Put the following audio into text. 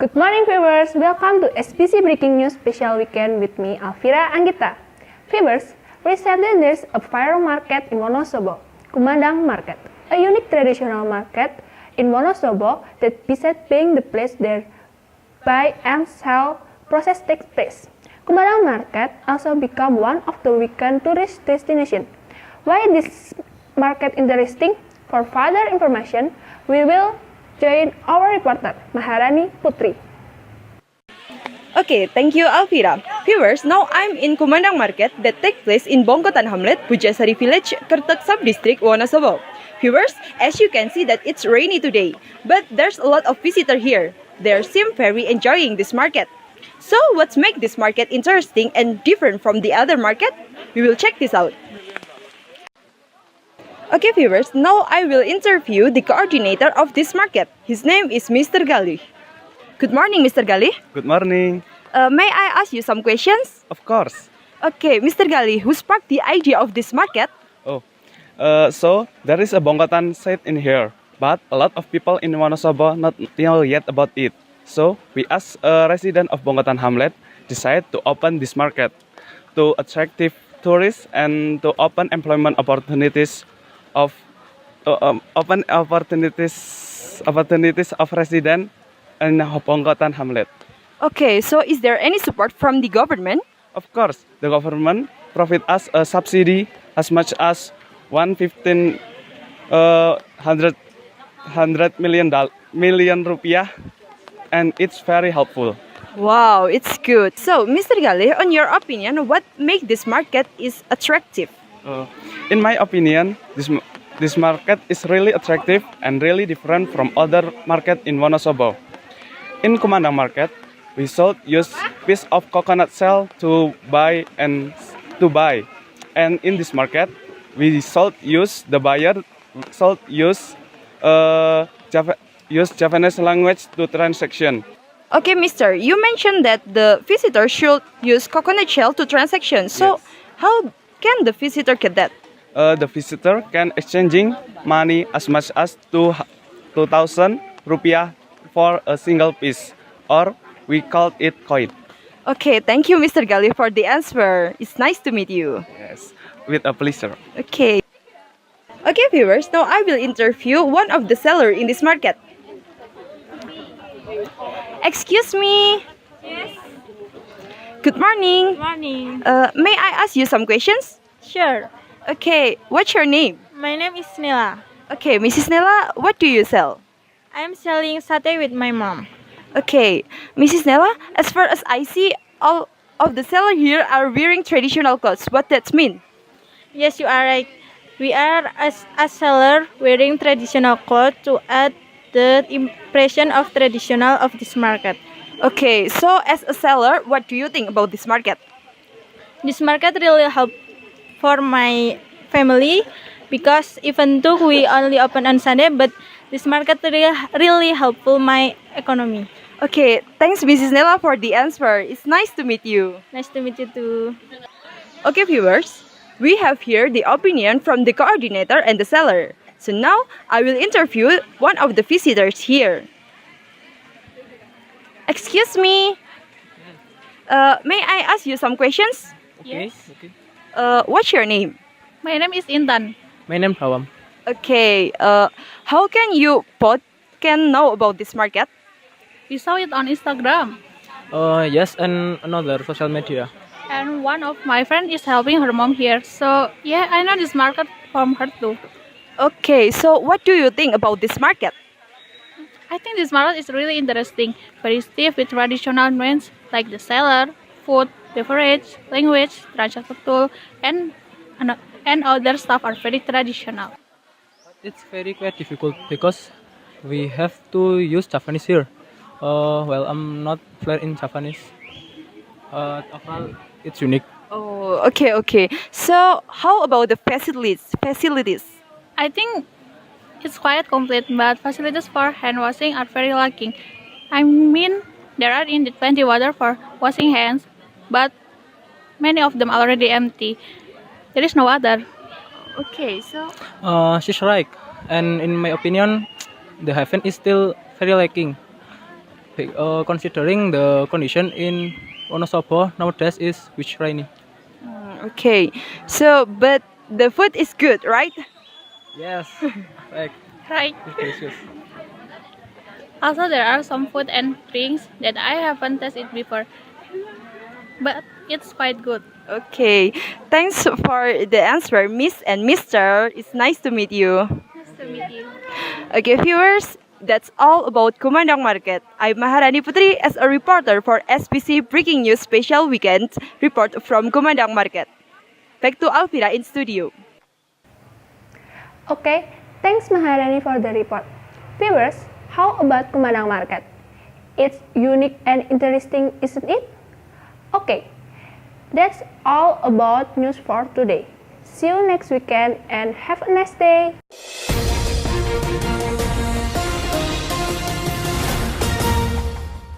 Good morning viewers, welcome to SBC Breaking News Special Weekend with me, Alfira, Anggita. Viewers, recently there's a viral market in Wonosobo, Kumandang Market, a unique traditional market in Wonosobo that besides being the place there buy and sell process takes place. Kumandang Market also become one of the weekend tourist destination. Why this market interesting? For further information, we will join our reporter, Maharani, Putri. Okay, thank you Alfira. Viewers, now I'm in Kumandang Market that takes place in Bongkotan Hamlet, Puspitasari Village, Kertek Sub-District, Wonosobo. Viewers, as you can see that it's rainy today, but there's a lot of visitors here. They seem very enjoying this market. So, what makes this market interesting and different from the other market? We will check this out. Okay viewers, now I will interview the coordinator of this market. His name is Mr. Galih. Good morning, Mr. Galih. Good morning. May I ask you some questions? Of course. Okay, Mr. Galih, who sparked the idea of this market? So there is a Bongkotan site in here, but a lot of people in Wonosobo not know yet about it. So we asked a resident of Bongkotan Hamlet decide to open this market to attract tourists and to open employment opportunities of resident in Bongkotan Hamlet. Okay, so is there any support from the government? Of course, the government provide us a subsidy as much as 115 million rupiah, and it's very helpful. Wow, it's good. So, Mr. Galih, on your opinion, what makes this market is attractive? In my opinion, this market is really attractive and really different from other market in Wonosobo. In Kumandang Market, we sold use piece of coconut shell to buy. And in this market, we sold use Japanese language to transaction. Okay, mister, you mentioned that the visitor should use coconut shell to transaction. So, Yes. how can the visitor get that? The visitor can exchanging money as much as 2,000 rupiah for a single piece, or we call it coin. Okay, thank you, Mr. Galih, for the answer. It's nice to meet you. Yes, with a pleasure. Okay. Okay, viewers, now I will interview one of the seller in this market. Excuse me. Yes, Good morning. morning. May I ask you some questions? Sure. Okay, what's your name? My name is Nila. Okay, Mrs. Nella, what do you sell? I am selling satay with my mom. Okay, Mrs. Nella, as far as I see, all of the seller here are wearing traditional clothes. What that mean? Yes, you are right. We are a seller wearing traditional clothes to add the impression of traditional of this market. Okay, so as a seller, what do you think about this market? This market really help for my family because even though we only open on Sunday, but this market really helpful my economy. Okay, thanks Mrs. Nella for the answer. It's nice to meet you. Nice to meet you too. Okay, viewers, we have here the opinion from the coordinator and the seller. So now I will interview one of the visitors here. Excuse me. May I ask you some questions? Yes. What's your name? My name is Intan. My name Dawam. Okay. How can you both can know about this market? We saw it on Instagram. Yes, and another social media. And one of my friends is helping her mom here. So yeah, I know this market from her too. Okay. So what do you think about this market? I think this market is really interesting. Very stiff with traditional brands like the seller, food, beverage, language, transaction tool, and other stuff are very traditional. It's very quite difficult because we have to use Japanese here. Well, I'm not fluent in Japanese. Overall, it's unique. Oh, okay. So how about the facilities? I think it's quite complete, but facilities for hand washing are very lacking. I mean, there are indeed plenty water for washing hands, but many of them are already empty. There is no water. Okay, so She's right. And in my opinion, the heaven is still very lacking considering the condition in Wonosobo nowadays is which rainy. Okay, so but the food is good, right? Yes, like Right. it's delicious. Also, there are some food and drinks that I haven't tasted before, but it's quite good. Okay, thanks for the answer, Miss and Mister. It's nice to meet you. Nice to meet you. Okay, viewers, that's all about Kumandang Market. I'm Maharani Putri as a reporter for SBC Breaking News Special Weekend report from Kumandang Market. Back to Alfira in studio. Okay, thanks Maharani for the report. Viewers, how about Kumandang Market? It's unique and interesting, isn't it? Okay, that's all about news for today. See you next weekend and have a nice day.